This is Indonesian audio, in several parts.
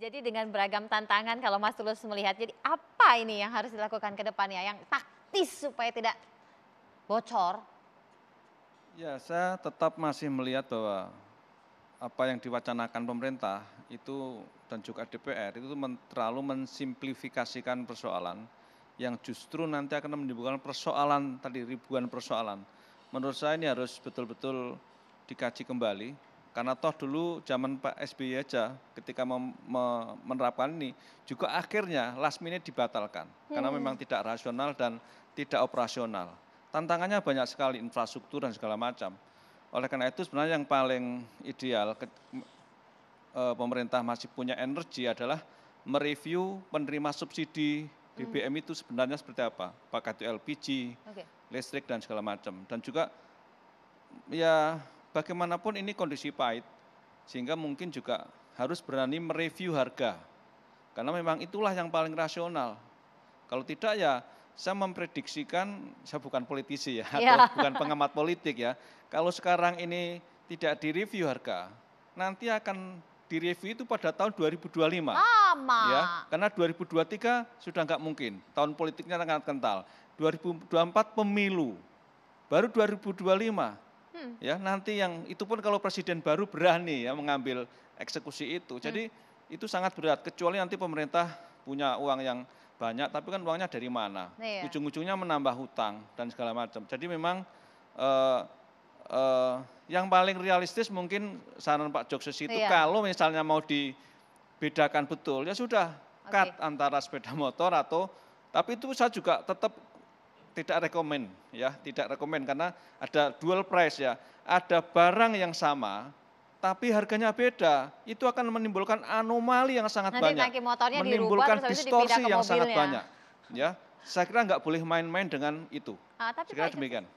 Jadi dengan beragam tantangan kalau Mas Tulus melihat, jadi apa ini yang harus dilakukan ke depannya yang taktis supaya tidak bocor? Ya, saya tetap masih melihat bahwa apa yang diwacanakan pemerintah itu dan juga DPR itu terlalu mensimplifikasikan persoalan yang justru nanti akan menimbulkan persoalan tadi ribuan persoalan. Menurut saya ini harus betul-betul dikaji kembali karena toh dulu zaman Pak SBY aja ketika menerapkan ini juga akhirnya last minute dibatalkan karena memang tidak rasional dan tidak operasional. Tantangannya banyak sekali infrastruktur dan segala macam. Oleh karena itu sebenarnya yang paling ideal pemerintah masih punya energi adalah mereview penerima subsidi BBM itu sebenarnya seperti apa, apakah itu LPG, listrik dan segala macam. Dan juga ya bagaimanapun ini kondisi pahit, sehingga mungkin juga harus berani mereview harga. Karena memang itulah yang paling rasional. Kalau tidak ya saya memprediksikan, saya bukan politisi ya, atau bukan pengamat politik ya. Kalau sekarang ini tidak direview harga, nanti akan direview itu pada tahun 2025. Lama. Ya, karena 2023 sudah nggak mungkin, tahun politiknya sangat kental. 2024 pemilu, baru 2025. Ya, nanti yang itu pun kalau presiden baru berani ya mengambil eksekusi itu. Jadi itu sangat berat, kecuali nanti pemerintah punya uang yang banyak, tapi kan uangnya dari mana? Ujung-ujungnya menambah hutang dan segala macam. Jadi memang yang paling realistis mungkin saran Pak Jokses itu kalau misalnya mau dibedakan betul, ya sudah cut antara sepeda motor atau, tapi itu saya juga tetap tidak rekomen ya, tidak rekomen karena ada dual price ya, ada barang yang sama tapi harganya beda, itu akan menimbulkan anomali yang sangat banyak, menimbulkan distorsi yang sangat banyak. Ya, saya kira nggak boleh main-main dengan itu. Tapi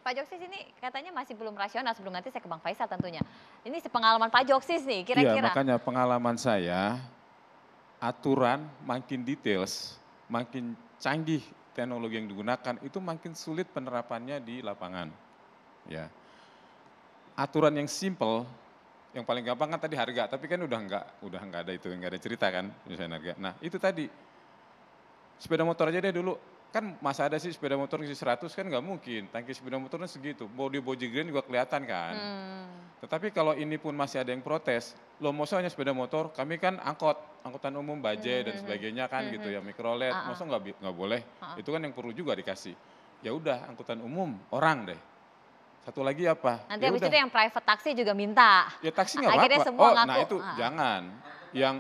Pak Joksis ini katanya masih belum rasional, sebelum nanti saya ke Bang Faisal tentunya. Ini pengalaman Pak Joksis nih, kira-kira. Iya, makanya pengalaman saya, aturan makin details, makin canggih teknologi yang digunakan, itu makin sulit penerapannya di lapangan. Ya, aturan yang simple, yang paling gampang kan tadi harga, tapi kan udah enggak ada itu, enggak ada cerita kan, misalnya harga. Nah itu tadi, sepeda motor aja deh dulu, kan masa ada sih sepeda motor isi 100 kan nggak mungkin, tangki sepeda motornya segitu, body Bojigreen juga kelihatan kan. Tetapi kalau ini pun masih ada yang protes, loh maksudnya sepeda motor, kami kan angkutan umum bajai dan sebagainya kan gitu ya, mikrolet, masa nggak boleh, itu kan yang perlu juga dikasih. Ya udah angkutan umum, orang deh. Satu lagi apa? Nanti habis itu yang private taksi juga minta. Ya taksi nggak apa-apa. Semua ngaku. Nah itu jangan. Yang.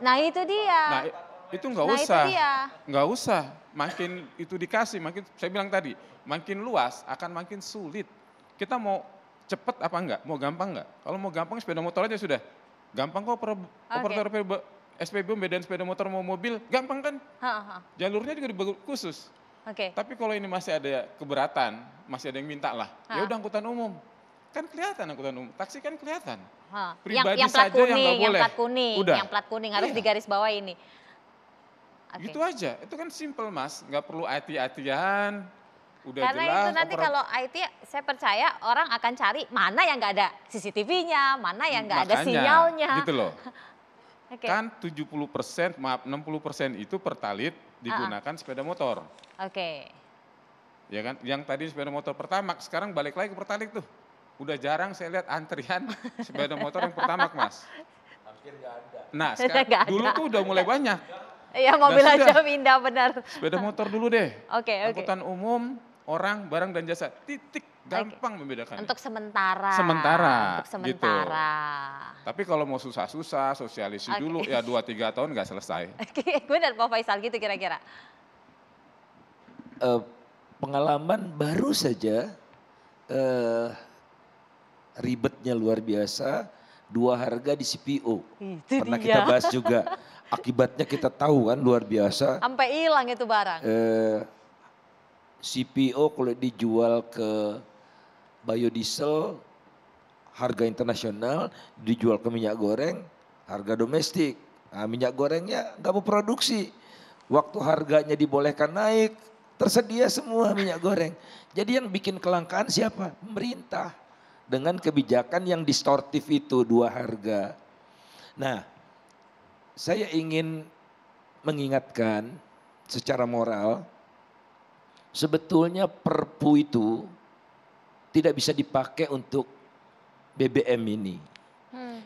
Nah itu dia. Nah itu nggak usah. Nggak usah. Makin itu dikasih, makin saya bilang tadi, makin luas akan makin sulit. Kita mau cepet apa enggak? Mau gampang enggak? Kalau mau gampang sepeda motor aja sudah. Gampang kok operator SPBU bedain sepeda motor mau mobil, gampang kan? Jalurnya juga dibuat khusus. Tapi kalau ini masih ada keberatan, masih ada yang minta lah, ya udah angkutan umum. Kan kelihatan angkutan umum, taksi kan kelihatan. Pribadi yang saja yang nggak boleh. Yang plat kuning harus digaris bawah ini. Gitu aja, itu kan simple Mas, nggak perlu IT-ITan, udah karena jelas. Karena itu nanti kalau IT, saya percaya orang akan cari mana yang nggak ada CCTV-nya, mana yang nggak ada sinyalnya. Gitu loh. Kan 70%, maaf 60% itu pertalit digunakan sepeda motor. Ya kan, yang tadi sepeda motor Pertamax, sekarang balik lagi ke pertalit tuh. Udah jarang saya lihat antrian sepeda motor yang Pertamax Mas. Hampir nggak ada. Nah sekarang, dulu tuh udah mulai banyak. Iya mobil aja pindah benar. Sepeda motor dulu deh. Angkutan umum, orang, barang dan jasa, titik. Gampang membedakan. Untuk sementara. Sementara. Untuk sementara. Gitu. Tapi kalau mau susah-susah, sosialisi dulu ya 2-3 tahun nggak selesai. Benar Pak Faisal gitu kira-kira. Pengalaman baru saja ribetnya luar biasa, 2 harga di CPO. Pernah kita bahas juga. Akibatnya kita tahu kan luar biasa. Sampai hilang itu barang. CPO kalau dijual ke biodiesel harga internasional, dijual ke minyak goreng harga domestik. Nah, minyak gorengnya nggak mau produksi. Waktu harganya dibolehkan naik, tersedia semua minyak goreng. Jadi yang bikin kelangkaan siapa? Pemerintah. Dengan kebijakan yang distortif itu 2 harga. Nah, saya ingin mengingatkan secara moral, sebetulnya Perpu itu tidak bisa dipakai untuk BBM ini.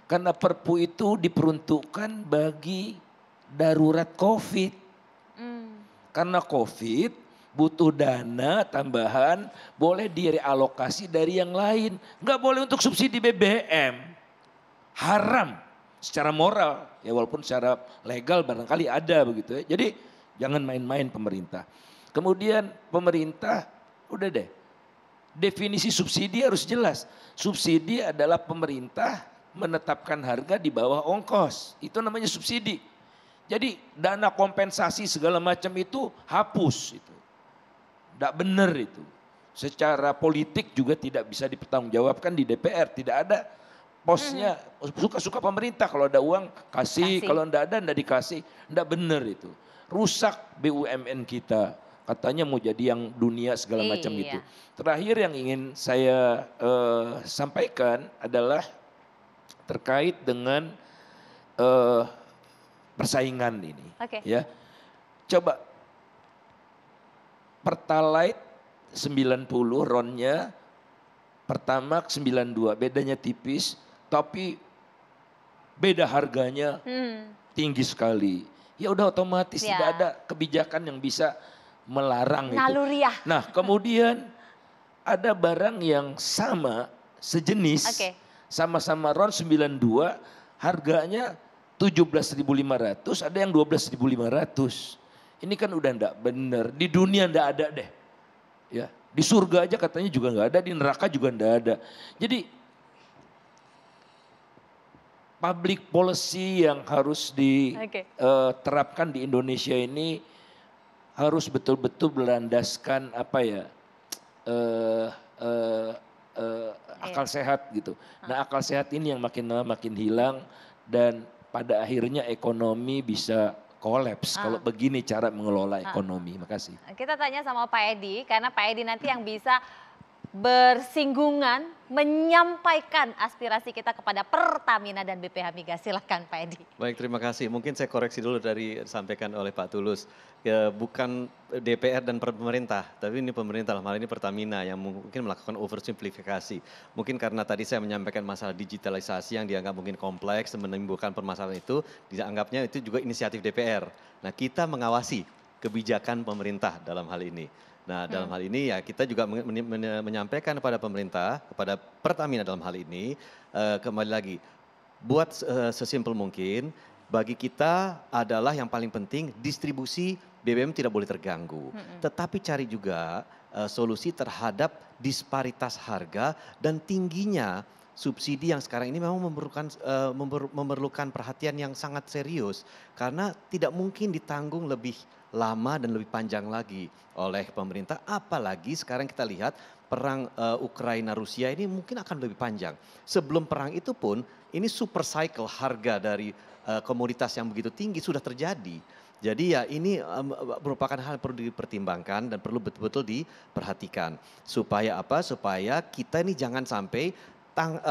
Karena Perpu itu diperuntukkan bagi darurat COVID. Karena COVID butuh dana tambahan, boleh direalokasi dari yang lain. Nggak boleh untuk subsidi BBM. Haram secara moral, ya walaupun secara legal barangkali ada begitu ya. Jadi jangan main-main pemerintah. Kemudian pemerintah, udah deh, definisi subsidi harus jelas. Subsidi adalah pemerintah menetapkan harga di bawah ongkos. Itu namanya subsidi. Jadi dana kompensasi segala macam itu hapus. Itu. Tidak benar itu. Secara politik juga tidak bisa dipertanggungjawabkan di DPR. Tidak ada posnya, suka-suka pemerintah. Kalau ada uang kasih, kalau tidak ada tidak dikasih. Tidak benar itu. Rusak BUMN kita. Katanya mau jadi yang dunia segala macam itu. Terakhir yang ingin saya sampaikan adalah terkait dengan persaingan ini. Ya, coba Pertalite 90 ronnya, Pertamax 92, bedanya tipis, tapi beda harganya tinggi sekali. Ya udah otomatis tidak ada kebijakan yang bisa melarang Naluriah. itu. Nah kemudian ada barang yang sama, sejenis, sama-sama RON 92, harganya 17.500, ada yang 12.500. Ini kan udah enggak benar, di dunia enggak ada deh. Ya, di surga aja katanya juga enggak ada, di neraka juga enggak ada. Jadi public policy yang harus diterapkan di Indonesia ini harus betul-betul berlandaskan apa ya, akal sehat gitu. Nah akal sehat ini yang makin lama makin hilang dan pada akhirnya ekonomi bisa kolaps kalau begini cara mengelola ekonomi. Makasih. Kita tanya sama Pak Edi karena Pak Edi nanti yang bisa bersinggungan menyampaikan aspirasi kita kepada Pertamina dan BPH Migas. Silakan Pak Edi. Baik, terima kasih. Mungkin saya koreksi dulu dari disampaikan oleh Pak Tulus. Ya, bukan DPR dan pemerintah, tapi ini pemerintah dalam hal ini Pertamina yang mungkin melakukan oversimplifikasi. Mungkin karena tadi saya menyampaikan masalah digitalisasi yang dianggap mungkin kompleks dan menimbulkan permasalahan itu, dianggapnya itu juga inisiatif DPR. Nah, kita mengawasi kebijakan pemerintah dalam hal ini. Nah dalam hal ini ya kita juga menyampaikan kepada pemerintah, kepada Pertamina dalam hal ini, kembali lagi, buat sesimpel mungkin, bagi kita adalah yang paling penting distribusi BBM tidak boleh terganggu. Tetapi cari juga solusi terhadap disparitas harga dan tingginya subsidi yang sekarang ini memang memerlukan perhatian yang sangat serius. Karena tidak mungkin ditanggung lebih lama dan lebih panjang lagi oleh pemerintah. Apalagi sekarang kita lihat perang Ukraina-Rusia ini mungkin akan lebih panjang. Sebelum perang itu pun ini super cycle harga dari komoditas yang begitu tinggi sudah terjadi. Jadi ya ini merupakan hal yang perlu dipertimbangkan dan perlu betul-betul diperhatikan. Supaya apa? Supaya kita ini jangan sampai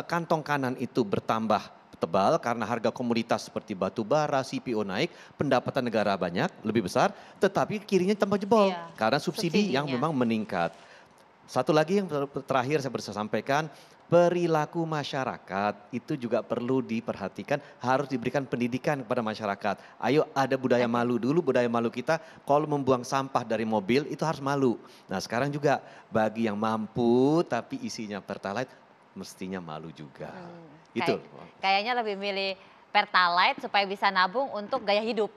kantong kanan itu bertambah tebal karena harga komoditas seperti batu bara, CPO naik, pendapatan negara banyak, lebih besar, tetapi kirinya tambah jebol karena subsidi yang memang meningkat. Satu lagi yang terakhir saya bisa sampaikan, perilaku masyarakat itu juga perlu diperhatikan, harus diberikan pendidikan kepada masyarakat. Ayo ada budaya malu dulu, budaya malu kita kalau membuang sampah dari mobil itu harus malu. Nah sekarang juga bagi yang mampu tapi isinya Pertalite mestinya malu juga. Itu. Kayaknya lebih milih Pertalite supaya bisa nabung untuk gaya hidup.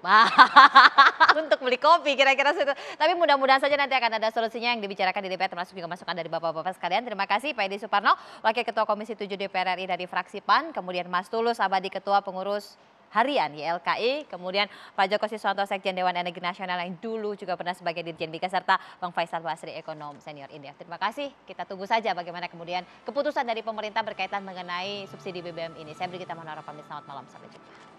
Untuk beli kopi kira-kira situ. Tapi mudah-mudahan saja nanti akan ada solusinya yang dibicarakan di DPR termasuk juga masukan dari Bapak-Bapak sekalian. Terima kasih Pak Edi Suparno, Wakil Ketua Komisi 7 DPR RI dari fraksi PAN. Kemudian Mas Tulus Abadi, Ketua Pengurus Harian YLKI, kemudian Pak Joko Siswanto, Sekjen Dewan Energi Nasional yang dulu juga pernah sebagai Dirjen Migas, serta Bang Faisal Basri, Ekonom Senior Indef. Terima kasih, kita tunggu saja bagaimana kemudian keputusan dari pemerintah berkaitan mengenai subsidi BBM ini. Saya Brigita Monara pamit, selamat malam, sampai jumpa.